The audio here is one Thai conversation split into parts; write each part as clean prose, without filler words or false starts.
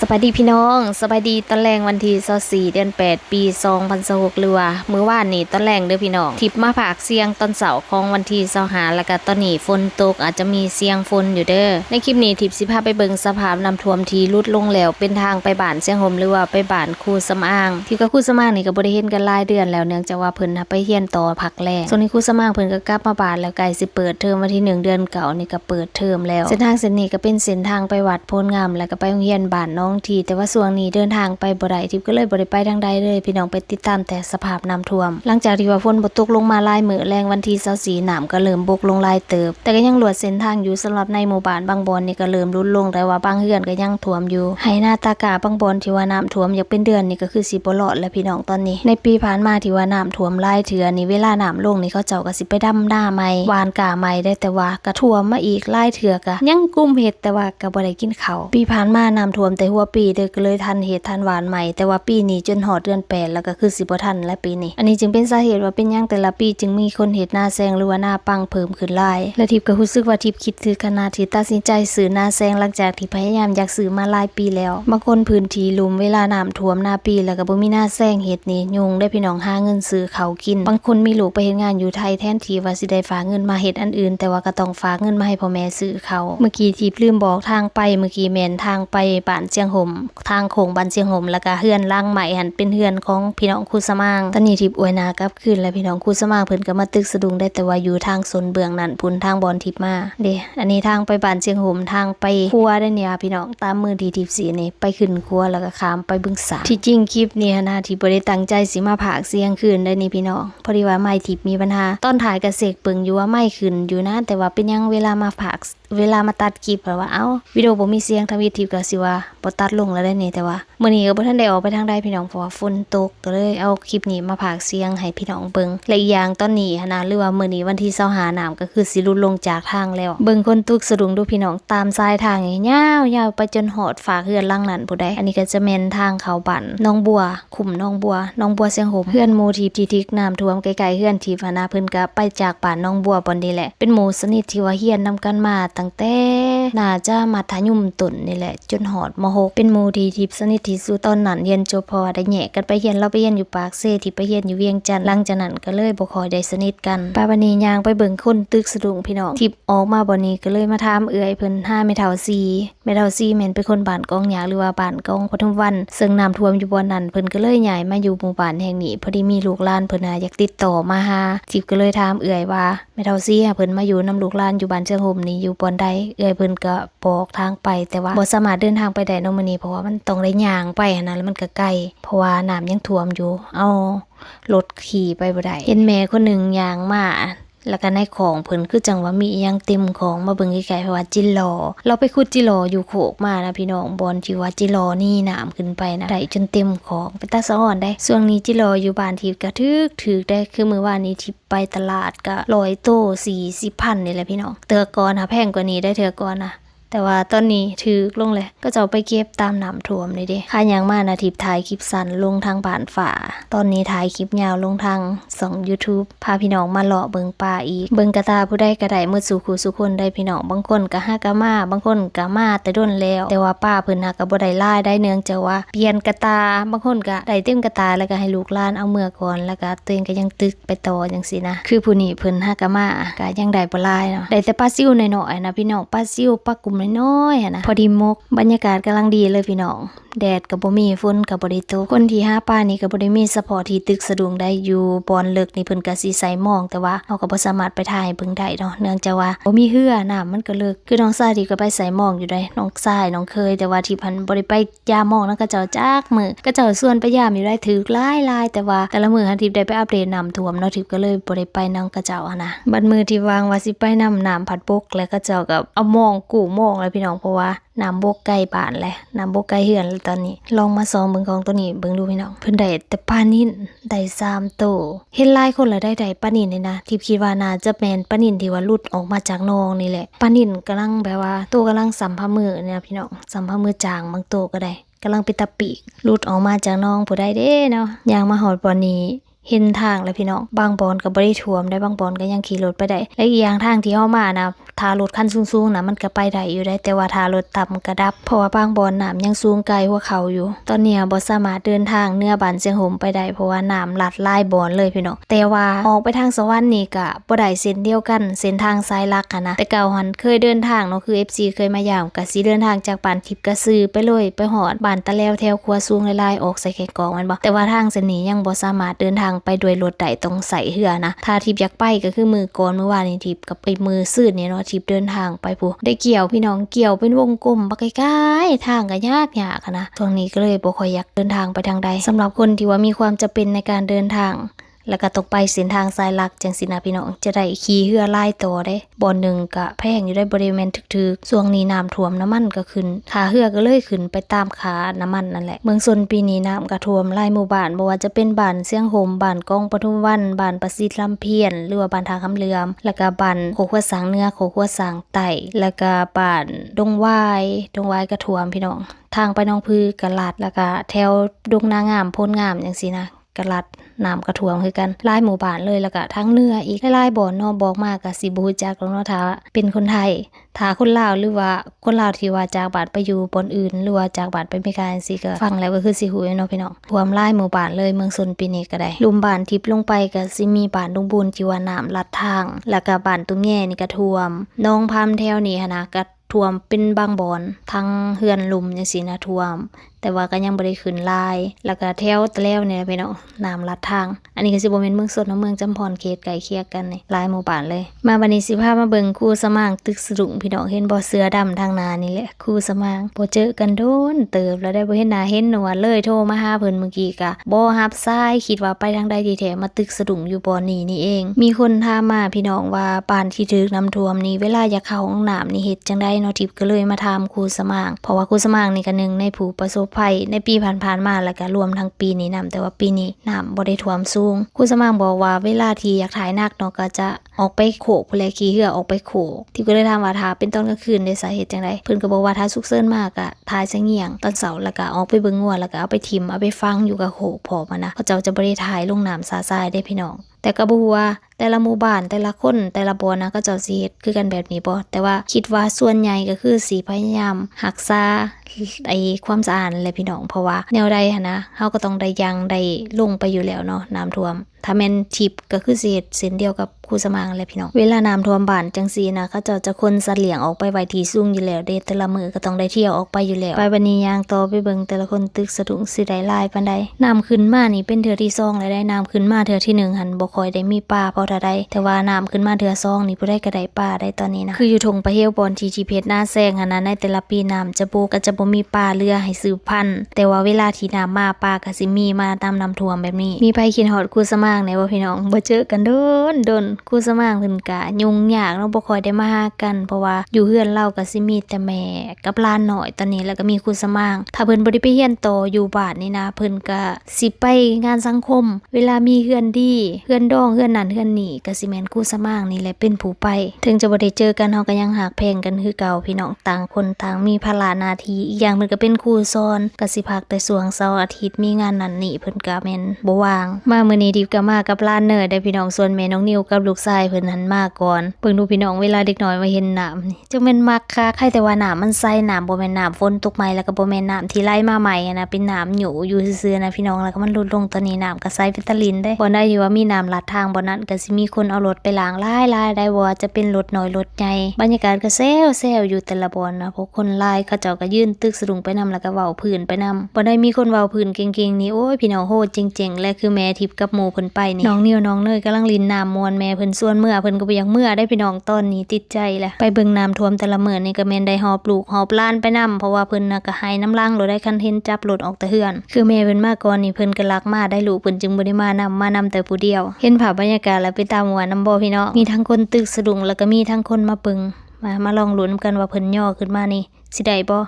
สบายดีพี่น้องสบายดีตอนแรงวันที่24เดือน8ปี2026หรือว่ามื้อวานนี้ตอนแรงเด้อพี่น้องทิปมาภาคเสียงตอนเสาร์ของวันที่25แล้วก็ตอนนี้ฝนตกอาจจะมีเสียงฝนอยู่เด้อในคลิปนี้ทิปสิพาไปเบิ่งสภาพน้ำท่วมที่ลุดลงแล้วเป็นทางไปบ้านเสียงห่มหรือว่าไปบ้านครูสำอางที่กับครูสำอางนี่ก็บ่ได้เห็นกันหลายเดือนแล้วเนื่องจากว่าเพิ่นไปเรียนต่อภาคแรกส่วนนี้ครูสำอางเพิ่นก็กลับมาบ้านแล้วใกล้สิเปิดเทอมวันที่1เดือนเก่านี่ก็เปิดเทอมแล้วเส้นทางนี้ก็เป็นเส้นทางไปวัดโพนงามแล้วก็ไปโรงเรียนบ้านน้องทีแต่ว่าช่วงนี้เดินทางไปบ่ได้ทิพย์ก็เลยบ่ได้ไปทางใดเลยพี่น้องไปติดตามแต่สภาพน้ำท่วมหลังจากที่ว่าฝนบ่ตกลงมาหลายมื้อแรงวันที่24น้ำก็เริ่มบกลงหลายเติบแต่ก็ยังหลวดเส้นทางอยู่สำหรับในหมู่บ้านบางบอนนี่ก็เริ่มลดลงแต่ว่าบางเฮือนก็ยังท่วมอยู่ให้หน้าตากาบางบอนที่ว่าน้ำท่วมอยากเป็นเดือนนี่ก็คือสิบ่รอดแล้วพี่น้องตอนนี้ในปีผ่านมาที่ว่าน้ำท่วมหลายเทื่อนี่เวลาน้ำลงนี่เขาเจ้าก็สิไปดำหน้าใหม่หวานกาใหม่ได้แต่ว่าก็ท่วมมาอีกหลายเทื่อก็ยังกุมเฮ็ดแต่ว่าก็บ่ได้กินข้าวปีผ่านมาน้ำท่วมแต่หัวปีเด้อก็เลยทันเฮ็ดทันหวานใหม่แต่ว่าปีนี้จนหอดเดือน8แล้วก็คือสิบ่ทันและปีนี้อันนี้จึงเป็นสาเหตุว่าเป็นหยังแต่ละปีจึงมีคนเฮ็ดหน้าแซงหรือว่าหน้าปังเพิ่มขึ้นหลายและทิพย์ก็รู้สึกว่าทิพย์คิดถือขนาดที่ตัดสินใจซื้อหน้าแซงหลังจากที่พยายามอยากซื้อมาหลายปีแล้วบางคนพื้นที่ลุ่มเวลาน้ำท่วมหน้าปีแล้วก็บ่มีหน้าแซงเฮ็ดนี่ยุ่งได้พี่น้องหาเงินซื้อข้าวกินบางคนมีลูกไปเฮ็ดงานอยู่ไทยแทนที่ว่าสิได้ฝากเงินมาเฮ็ดอันอื่นแต่ว่าก็ต้องฝากเงินมาให้พ่อแม่ซื้อข้าวเมื่อกี้ทิพย์ลืมบอกทางไปเมื่อกี้แม่นทางไปบ้านเชียงห่มทางโค้งบ้านเชียงห่มแล้วก็เฮือนล่างใหม่หันเป็นเฮือนของพี่น้องครูสมางตอนนี้ทิพย์อวยนากลับคืนแล้วพี่น้องครูสมางเพิ่นก็มาตึกสะดุงได้แต่ว่าอยู่ทางโซนเบื้องนั่นพุ่นทางบอนทิพย์มาเด้อันนี้ทางไปบ้านเชียงห่มทางไปครัวได้เนี่ยพี่น้องตามมือที่ทิพย์สีนี่ไปขึ้นครัวแล้วก็ข้ามไปบึงสาที่จริงคลิปนี้นะที่บ่ได้ตั้งใจสิมาพากเสียงคืนได้นี่พี่น้องพอดีว่าไม้ทิพย์มีปัญหาตอนถ่ายกระเสกเปิงอยู่ว่าไม้ขึ้นอยู่นะแต่ว่าเป็นยังเวลามาพากเวลามาตัดคลิปแบบว่าเอ้าวิดีโอบ่มีเสียงทางวิทย์ก็สิว่าบ่ตัดลงแล้วได้นี่แต่ว่ามื้อนี้ก็บ่ทันได้ออกไปทางใดพี่น้องเพราะว่าฝนตกก็เลยเอาคลิปนี้มาพากเสียงให้พี่น้องเบิ่งและอีกอย่างตอนนี้นะหรือว่ามื้อนี้วันที่25น้ำก็คือสิลดลงจากทางแล้วเบิ่งคนตุกสะดุงดูพี่น้องตามสายทางยาวๆไปจนหอดฝากเฮือนหลังนั้นผู้ใดอันนี้ก็จะแม่นทางเข้าบ้านน้องบัวขุมน้องบัวเสียงหมเฮือนหมู่ที่ทิกน้ำท่วมใกล้ๆเฮือนที่พนาเพิ่นก็ไปจากบ้านน้องบัวบ่นี่แหละเป็นหมู่สนิทที่ว่าเฮียนนำกันมาตั้งแต่น่าจะมัธยมต้นนี่แหละจนหอดม.6เป็นหมู่ที่ทิพย์สนิทที่สุดตอนนั้นเรียนจบพอได้แยกกันไปเรียนเราไปเรียนอยู่ปากเซที่ไปเรียนอยู่เวียงจันทน์หลังจากนั้นก็เลยบ่ค่อยได้สนิทกันป้าบัดนี้ย่างไปเบิ่งคนตึกสะดุงพี่น้องทิพย์ออกมาบ่นี้ก็เลยมาถามเอื้อยเพิ่น5แม่เฒ่า4แม่เฒ่า4แม่นเป็นคนบ้านกองหยาหรือว่าบ้านกองปทุมวันซึ่งน้ำท่วมอยู่บ่นั้นเพิ่นก็เลยย้ายมาอยู่หมู่บ้านแห่งนี้พอดีมีลูกหลานเพิ่นอยากติดต่อมาหาทิพย์ก็เลยถามเอื้อยว่าแม่เฒ่า4เพิ่นมาอยู่นำลูกหลานอยู่บ้านเชียงห่มนี่อยู่บ่อนใดเอื้อยเพิ่นก็บอกทางไปแต่ว่าบ่สามารถเดินทางไปได้เนาะมื้อนี้เพราะว่ามันต้องได้ย่างไปนะแล้วมันก็ไกลเพราะว่าน้ำยังท่วมอยู่เอารถขี่ไปบ่ได้เห็นแม่คนหนึ่งย่างมาแล้วก็ในของเพิ่นคือจังว่ามีอีหยังเต็มของมาเบิ่งไกลๆเพราะว่าจิหลอเราไปขุดจิหลออยู่โขกมานะพี่น้องบอนที่ว่าจิหลอนี่น้ำขึ้นไปนะได้จนเต็มของไปตาสะอ่อนได้ช่วงนี้จิหลออยู่บ้านทิพย์ก็ถึกได้คือมื้อวานนี้ทิพย์ไปตลาดก็100โต40,000นี่แหละพี่น้องเทื่อก่อนแพงกว่านี้ได้เทื่อก่อนนะแต่ว่าตอนนี้ถือลงเลยก็จะเอาไปเก็บตามน้ำท่วมเลยเด้ค่ายังมานะทิพย์ถ่ายคลิปสั้นลงทางบ้านฝาตอนนี้ถ่ายคลิปยาวลงทาง2 YouTube พาพี่น้องมาเลาะเบิงป่าอีกเบิงกระตาผู้ใดก็ได้มื้อสู่คู่สุคนได้พี่น้องบางคนก็หากะมาบางคนก็มาแต่ด้นแล้วแต่ว่าป้าเพิ่นหาก็บ่ได้หลายได้เนื่องจากว่าเปลี่ยนกระตาบางคนก็ได้เต็มกระตาแล้วก็ให้ลูกหลานเอาเมื่อก่อนแล้วก็ตัวเองก็ยังตึกไปต่อจังซี่นะคือผู้นี้เพิ่นหากะมาก็ยังได้บ่หลายเนาะได้แต่ปลาซิวน้อยๆนะพี่น้องปลาซิวปลากุ่มน้อยๆนะพอดีมกบรรยากาศกำลังดีเลยพี่น้องแดดก็บ่มีฝนก็บ่ได้ตกคนที่หาปลานี่ก็บ่ได้มีเฉพาะที่ตึกสะดุงได้อยู่บอนเลิกนี่เพิ่นก็สิใส่หมองแต่ว่าเฮาก็บ่สามารถไปถ่ายเบิ่งได้เนาะเนื่องจากว่าบ่มีเรือน้ำมันก็เลิกคือน้องชายที่ก็ไปใส่หมองอยู่ได้น้องชายน้องเคยแต่ว่าที่พันบ่ได้ไปยามหมองนั้นก็เจ้าจักมื้อก็เจ้าส่วนไปยามอยู่ได้ถึกหลายๆแต่ว่าแต่ละมื้อหันทิพย์ได้ไปอัปเดตน้ำท่วมเนาะทิพย์ก็เลยบ่ได้ไปนำกระเจ้านะบัดมื้อที่วางว่าสิไปน้ำผัดบกแล้วก็เจ้าก็เอาหมองกู้หมองแล้วพี่น้องเพราะว่าน้ำบกใกล้บ้านแหละน้ำบกใกล้เฮือนแล้วตอนนี้ลองมาส่องเบิ่งของตัวนี้เบิ่งดูพี่น้องเพิ่นได้แต่ปลานิ่นได้3โตเห็นหลายคนละได้ปลานิ่นนี่นะที่คิดว่าน่าจะแม่นปลานิ่นที่ว่าหลุดออกมาจากหนองนี่แหละปลานิ่นกำลังแบบว่าตัวกำลังสัมภามือเนี่ยพี่น้องสัมภามือจางบางตัวก็ได้กำลังเป็นตะปีกหลุดออกมาจากหนองผู้ใดเด้เนาะย่างมาหอดบ่อนี้เห็นทางแล้วพี่น้องบางบอนก็บ่ได้ท่วมได้บางบอนก็ยังขี่รถไปได้และอีกอย่างทางที่เฮามานะ ถ้ารถคันสูงๆนะมันก็ไปได้อยู่ได้แต่ว่าถ้ารถต่ำก็ดับเพราะว่าบางบ่อนน้ำยังสูงไกลหัวเขาอยู่ตอนนี้บ่สามารถเดินทางเนื้อบ้านเสียงโหมไปได้เพราะว่าน้ำลัดหลายบ่อนเลยพี่น้องแต่ว่าออกไปทางสวรรค์นี่ก็บ่ได้เส้นเดียวกันเส้นทางสายหลักนะแต่เก่าหันเคยเดินทางเนาะคือ FC เคยมายามก็สิเดินทางจากบ้านทิพย์กระซือไปเลยไปหอดบ้านตะแล้วแถวครัวสูงหลายๆออกใส่แขกองมันบ่แต่ว่าทางเส้นนี้ยังบ่สามารถเดินทางไปด้วยรถได้ต้องใส่เรือนะถ้าทิพย์อยากไปก็คือมือก่อนเมื่อวานนี้ทิพย์กับไปมือซื่นนี่เนาะทิพย์เดินทางไปผู้ได้เกี่ยวพี่น้องเกี่ยวเป็นวงกลมบักใกล้ๆทางก็ยากนะช่วงนี้ก็เลยบ่ค่อยอยากเดินทางไปทางใดสำหรับคนที่ว่ามีความจำเป็นในการเดินทางแล้วก็ตกไปเส้นทางสายหลักจังสินะพี่น้องจะได้ขี่เรือไล่ตัวได้บ่อนหนึ่งก็แพงอยู่ได้บริเวณถึกๆช่วงนี้น้ำท่วมน้ำมันก็ขึ้นขาเรือก็เลยขึ้นไปตามขาน้ำมันนั่นแหละเมืองชนปีนี้น้ำก็ท่วมหลายหมู่บ้านบ่ว่าจะเป็นบ้านเสียงโฮมบ้านกองปทุมวันบ้านประสิทธิ์ลำเพียนหรือว่าบ้านทาคำเหลือมแล้วก็บ้านโคกหัวสางเหนือโคกหัวสางใต้แล้วก็บ้านดงวายก็ท่วมพี่น้องทางไปหนองพือกะลัดแล้วก็แถวดงนางามโพนงามจังซี่นะกะลัดน้ำกระท่วมคือกันหลายหมู่บ้านเลยแล้วก็ทั้งเนื้ออีกหลายบ่อนเนาะบอกมากก็สิบ่ฮู้จักหรอกเนาะถ้าเป็นคนไทยถ้าคนลาวหรือว่าคนลาวที่ว่าจากบ้านไปอยู่บ่อนอื่นหรือว่าจากบ้านไปอเมริกาจังซี่ก็ฟังแล้วก็คือสิฮู้เนาะพี่น้องท่วมหลายหมู่บ้านเลยเมืองชนปีนี้ก็ได้ลุ่มบ้านทิพย์ลงไปก็สิมีบ้านดงบุญที่ว่าน้ำลัดทางแล้วก็บ้านตุ้งแย่นี่ก็ท่วมน้องพามแถวนี้หันนะก็ท่วมเป็นบางบ่อนทั้งเฮือนลุมจังซี่นะท่วมแต่ว่าก็ยังบ่ได้ขึ้นลายแล้วก็แถวตะแล้วเนี่ยพี่น้องน้ำลัดทางอันนี้ก็สิบ่แม่นเมืองสดเนาะเมืองจำพรเขตใกล้เคียงกันนี่หลายหมู่บ้านเลยมาวันนี้สิพามาเบิ่งคู่สมางตึกสรุงพี่น้องเห็นบ่เสือดำทางหน้านี่แหละคู่สมางบ่เจอกันโดนเติบแล้วได้บ่เห็นหน้าเห็นหนวดเลยโทรมาหาเพิ่นเมื่อกี้ก็บ่รับสายคิดว่าไปทางใดดีแท้มาตึกสรุงอยู่บ่อนี่เองมีคนถามมาพี่น้องว่าบ้านที่ถูกน้ำท่วมนี่เวลาอยากเข้าห้องน้ำนี่เฮ็ดจังได๋เนาะทิพย์ก็เลยมาถามคู่สมางเพราะว่าคู่สมางนี่ก็หนึ่งในผู้ประสบภัยในปีผ่านมาแล้วก็รวมทั้งปีนี้แต่ว่าปีนี้น้ำบ่ได้ท่วมสูงครูสมางบอกว่าเวลาที่อยากถ่ายนักเนาะก็จะออกไปโขกพุ่นแลขี่เรือออกไปโขกที่ก็เลยถามว่าถ้าเป็นตอนกลางคืนได้สาเหตุจังไดเพิ่นก็บอกว่าถ้าสุกเซินมากก็ถ่ายซะเงี่ยงตอนเช้าแล้วก็ออกไปเบิ่งงัวแล้วก็เอาไปทิ่มเอาไปฟังอยู่กับโขกพอมานะเขาเจ้าจะบ่ได้ถ่ายลงน้ำสาทรายได้พี่น้องแต่ก็บ่ฮู้ว่าแต่ละหมู่บ้านแต่ละคนแต่ละบ่อนนะก็เจ้าสิเฮ็ดคือกันแบบนี้บ่แต่ว่าคิดว่าส่วนใหญ่ก็คือสิพยายามรักษาความสะอาดแหละพี่น้องเพราะว่าแนวใดหั่นนะเฮาก็ต้องได้ยังได้ลงไปอยู่แล้วเนาะน้ำท่วมถ้าแม่นทิพย์ก็คือสิเฮ็ดเส้นเดียวกับคู่สมางแหละพี่น้องเวลาน้ำท่วมบ้านจังซี่นะเขาเจ้าจะคนสัตว์เลี้ยงออกไปไว้ที่สูงอยู่แล้วเด้แต่ละมื้อก็ต้องได้เที่ยวออกไปอยู่แล้วไปวันนี้ย่างต่อไปเบิ่งแต่ละคนตึกสะดุ้งสิได้หลายปานใดน้ำขึ้นมานี่เป็นเทื่อที่2แล้วได้น้ำขึ้นมาเทื่อที่1หั่นบ่ค่อยได้มีปลาเพราะถ้าได้แต่ว่าน้ำขึ้นมาเทื่อ2นี่ผู้ใดก็ได้ปลาได้ตอนนี้นะคืออยู่ทงประเฮวบอนที่เพชรหน้าแซงหั่นนะในแต่ละปีน้ำจะโบก็จะบ่มีปลาเรือให้สืบพันธุ์แต่ว่าเวลาที่น้ำมาปลาก็สิมีมาตามน้ำท่วมแบบนี้มีไผคิดฮอดคู่สมางแน่บ่พี่น้องบ่เจอกันโดนคู่สมางเพิ่นก็ยุ่งยากเนาะบ่ค่อยได้มาหากันเพราะว่าอยู่เฮือนเราก็สิมีแต่แม่กับหลานน้อยตอนนี้แล้วก็มีคู่สมางถ้าเพิ่นบ่ได้ไปเรียนต่ออยู่บ้านนี่นะเพิ่นก็สิไปงานสังคมเวลามีเฮือนดีเฮือนดองเฮือนนั่นเฮือนนี่ก็สิแม่นคู่สมางนี่แหละเป็นผู้ไปถึงจะบ่ได้เจอกันเฮาก็ยังฮักแพงกันคือเก่าพี่น้องต่างคนต่างมีภาระหน้าที่อีกอย่างเพิ่นก็เป็นครูสอนก็สิพักแต่ช่วงเสาร์อาทิตย์มีงานนั่นนี่เพิ่นก็แม่นบ่ว่างมามื้อนี้ดิบก็มากับหลานเนิร์ดได้พี่น้องส่วนแม่น้องนิวกับลูกชายเพิ่นหันมาก่อนเบิ่งดูพี่น้องเวลาเด็กน้อยมาเห็นน้ำนี่จังแม่นมักคักให้แต่ว่าน้ำมันใสน้ำบ่แม่นน้ำฝนตกใหม่แล้วก็บ่แม่นน้ำที่ไหลมาใหม่นะเป็นน้ำหยูอยู่ซื่อๆนะพี่น้องแล้วก็มันลดลงตอนนี้น้ำก็ใสเป็นตะลินได้บ่ได้ที่ว่ามีน้ำลัดทางบ่นั้นก็สิมีคนเอารถไปล้างหลายๆได้บ่จะเป็นรถน้อยรถใหญ่บรรยากาศก็แซวๆอยู่แต่ละบ่อนนะพวกคนหลายเขาเจ้าก็ยืนตึกสะดุ้งไปนำแล้วก็เว้าพื้นไปนำบ่ได้มีคนเว้าพื้นเก่งๆนี่โอ้ยพี่น้องโหดจริงๆและคือแม่ทิพย์กับหมู่เพิ่นไปนี่น้องนิวน้องเนยกำลังลินน้ำมวนแม่เพิ่นส่วนเมื่อเพิ่นก็บ่อยากเมื่อได้พี่น้องตอนนี้ติดใจแหละไปเบิ่งน้ำท่วมแต่ละมื้อนี่ก็แม่นได้หอบลูกหอบหลานไปนำเพราะว่าเพิ่นน่ะก็ให้น้ำลังโลดได้คันเห็นจับรถออกแต่เฮือนคือแม่เพิ่นมาก่อนนี่เพิ่นก็รักมาได้ลูกเพิ่นจึงบ่ได้มานำแต่ผู้เดียวเห็นภาพบรรยากาศแล้วเป็นตาม่วนนำบ่พี่น้องมีทั้งคนตึกสะดุ้งแล้วก็มีทั้งคนมาเบิ่งมาลองลุ้นกันว่าเพิ่นย่อขึ้นมานี่สิได้บ่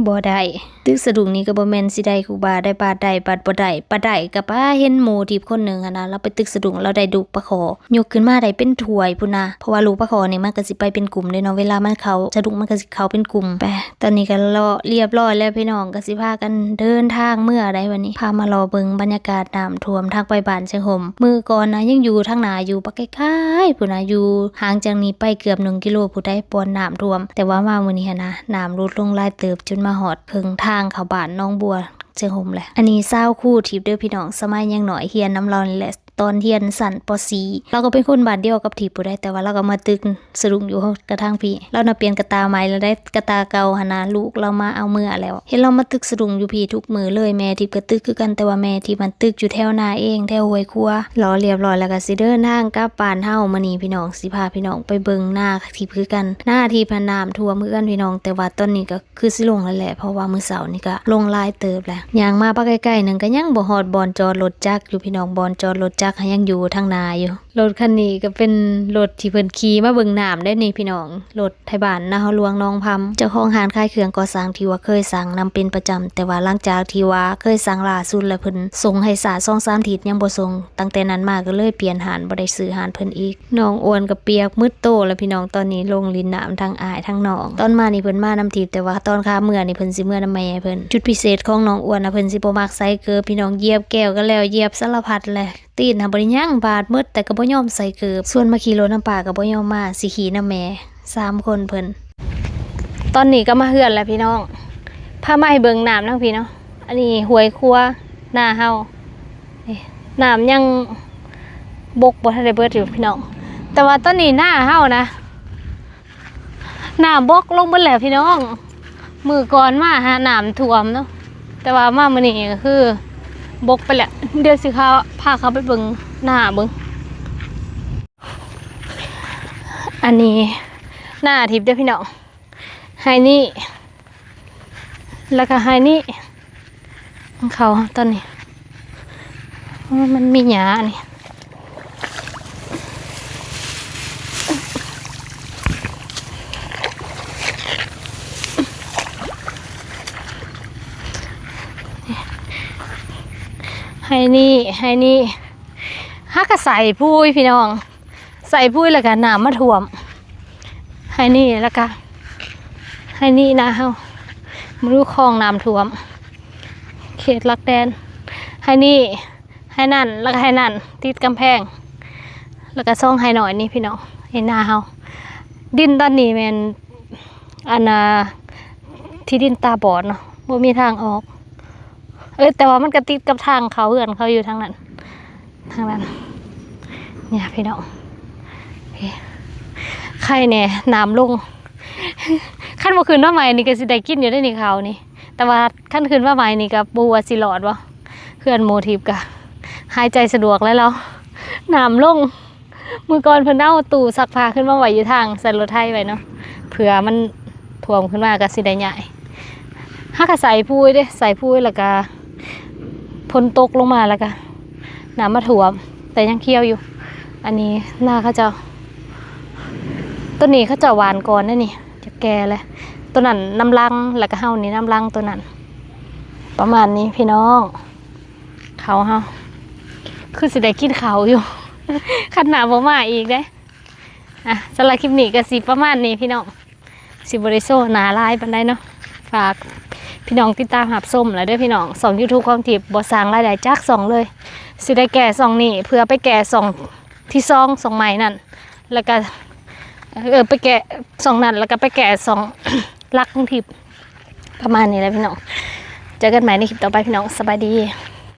บ่ได้ตึกสะดุ้งนี่ก็บ่แม่นสิได้ครูบาได้บาดได้บาดบ่ได้ปาได้ก็ป้าเห็นหมู่ที่คนหนึงหั่นน่ะเราไปตึกสะดุ้งเราได้ลูกปลาขอยกขึ้นมาได้เป็นถ้วยพุ่นน่ะเพราะว่าลูกปลาขอนี่มันก็สิไปเป็นกลุ่มเด้เนาะเวลามันเข้าสะดุ้งมันก็สิเข้าเป็นกลุ่มไปตอนนี้ก็รอเรียบร้อยแล้วพี่น้องก็สิพากันเดินทางเมื่อใดวันนี้พามารอเบิ่งบรรยากาศน้ำท่วมทางไปบ้านเชียงหมมื้อก่อนนะยังอยู่ทางหน้าอยู่ปะใกล้ๆพุ่นน่ะอยู่ห่างจากนี้ไปเกือบ1กิโลผู้ใดปอนน้ำท่วมแต่ว่ามามื้อนี้หั่นนะน้ำลดลงหลายเติบจนมาฮอดครึ่งทางเข้าบ้านน้องบัวเชียงหมแหละอันนี้เศร้าคู่ทิพย์เด้อพี่น้องสมัยยังหน่อยเฮียนน้ำร้อนนี่แหละตอนเรียนสั่นป .4 เราก็เป็นคนบ้านเดียวกับทิพย์ผู้ได้แต่ว่าเราก็มาตึกสรุงอยู่กระทั่งพี่เราน่ะเปลี่ยนกระตาใหม่แล้วได้กระตาเก่าหนนะลูกเรามาเอาเมื่อแล้วเห็นเรามาตึกสรุงอยู่พี่ทุกมือเลยแม่ทิพย์ก็ตึกคือกันแต่ว่าแม่ที่มันตึกอยู่แถวนาเองแถวห้วยครัวรอเรียบร้อยแล้วก็สิเดินทางกลับบ้านเฮามื้อนี้พี่น้องสิพาพี่น้องไปเบิ่งหน้าทิพย์คือกันหน้าที่พะน้ำท่วมคือกันพี่น้องแต่ว่าตอนนี้ก็คือสิลงแล้วแหละเพราะว่ามื้อเช้านี่ก็ลงลายเติบแล้วย่างมาปะใกล้ๆนึงก็ยังบ่ฮอดบ่อนจอดรถจักรอยู่พี่น้องบ่อนจอดรถจักรยังอยู่ทางนาอยู่รถคันนี้ก็เป็นรถที่เพิ่นขี่มาเบิ่งน้ำได้นี่พี่น้องรถไทบ้านนาเฮาหลวงน้องพำเจ้าของร้านขายเครื่องก่อสร้างที่ว่าเคยสั่งนำเป็นประจำแต่ว่าหลังจากที่ว่าเคยสั่งล่าสุดแล้วเพิ่นส่งให้สา 2-3 อาทิตย์ยังบ่ส่งตั้งแต่นั้นมาก็เลยเปลี่ยนร้านบ่ได้ซื้อร้านเพิ่นอีกน้องอ้วนก็เปียกมืดโตแล้วพี่น้องตอนนี้ลงลินน้ำทั้งอ้ายทั้งน้องตอนมานี่เพิ่นมานำทิพย์แต่ว่าตอนขาเมื่อนี่เพิ่นสิเมื่อนำแม่เพิ่นจุดพิเศษของน้องอ้วนน่ะเพิ่นสิบ่มักใส่เกลือพี่น้องเหยียบแก้วก็แล้วเหยียบสารพัดแหละตีนน่ะบ่ได้ย่างบาดมืดแต่ก็บ่ยอมใส่เกลือส่วนมาขี่รถน้ำปลาก็บ่ยอมมาสิขี่นำแม่3คนเพิ่นตอนนี้ก็มาเฮือนแล้วพี่น้องพามาให้เบิ่งน้ำทั้งพี่เนาะอันนี้ห้วยครัวหน้าเฮานี่น้ำยังบกบ่ทันได้เบิดอยู่พี่น้องแต่ว่าตอนนี้หน้าเฮานะน้ำบกลงเบิดแล้วพี่น้องมือก่อนมาหาน้ำท่วมเนาะแต่ว่ามามื้อนี้ก็คือบกไปแล้วเดี๋ยวสิพาเขาไปเบิ่งหน้าเบิ่งอันนี้หน้าทิพย์เด้อพี่น้องไฮนี่แล้วก็ไฮนี่เขาตอนนี้มันมีหญ้านี่ไฮนี่ฮักก็ใส่พุ้ยพี่น้องใส่พุ้ยแล้วก็น้ำมาท่วมไฮนี่แล้วก็ไฮนี่นะเฮาไม่รู้คลองน้ำท่วมเขตลักแดนไฮนี่ไฮนั่นแล้วก็ไฮนั่นติดกำแพงแล้วก็ซ่องไฮหน่อยนี่พี่น้องเห็นหน้าเฮาดินตอนนี้แมันอันที่ดินตาบอดเนาะบ่มีทางออกแต่ว่ามันก็ติดกับทางเขาเหือนเขาอยู่ทางนั้นเนี่ยพี่น้องใครเนี่ยน้ำลงขั้นว่าคืนว่าใหม่นี่ก็สิได้กินอยู่ได้ในเขานี่แต่ว่าขั้นคืนว่าใหม่นี่กับบัวสิหลอดวะเพื่อนโมทีฟกะหายใจสะดวกแล้วเราน้ำลงมือก่อนเพิ่นเอาตู้ซักผ้าขึ้นมาไว้อยู่ทางใส่รถไถไว้เนาะเผื่อมันท่วมขึ้นมาก็สิได้ใหญ่ฮักก็ใส่พุ้ยเด้ใส่พุ้ยแล้วก็ฝนตกลงมาแล้วก็น้ำมาท่วมแต่ยังเคี้ยวอยู่อันนี้หน้าเขาจะต้นนี้เขาจะหวานก่อนนะนี่จะแก่เลยต้นนั้นน้ำลังแล้วก็เฮานี่น้ำลังต้นนั้นประมาณนี้พี่น้องเขาเฮาคือสิได้กินเขาอยู่ขันหนาบ่มาอีกได้สำหรับคลิปนี้ก็สิประมาณนี้พี่น้องสิบริโซหนาลายปันได้เนาะฝากพี่น้องติดตามหับส้มแล้วด้วยพี่น้องส่อง YouTube ของทิพย์บ่สร้างรายได้จักส่องเลยสิได้แก่ส่องนี่เพื่อไปแก่ส่องที่ส่องใหม่นั่นแล้วก็ไปแกะส่องนั่นแล้วก็ไปแกะส่องรักของทิพย์ประมาณนี้แหละพี่น้องเจอกันใหม่ในคลิปต่อไปพี่น้องสบายดี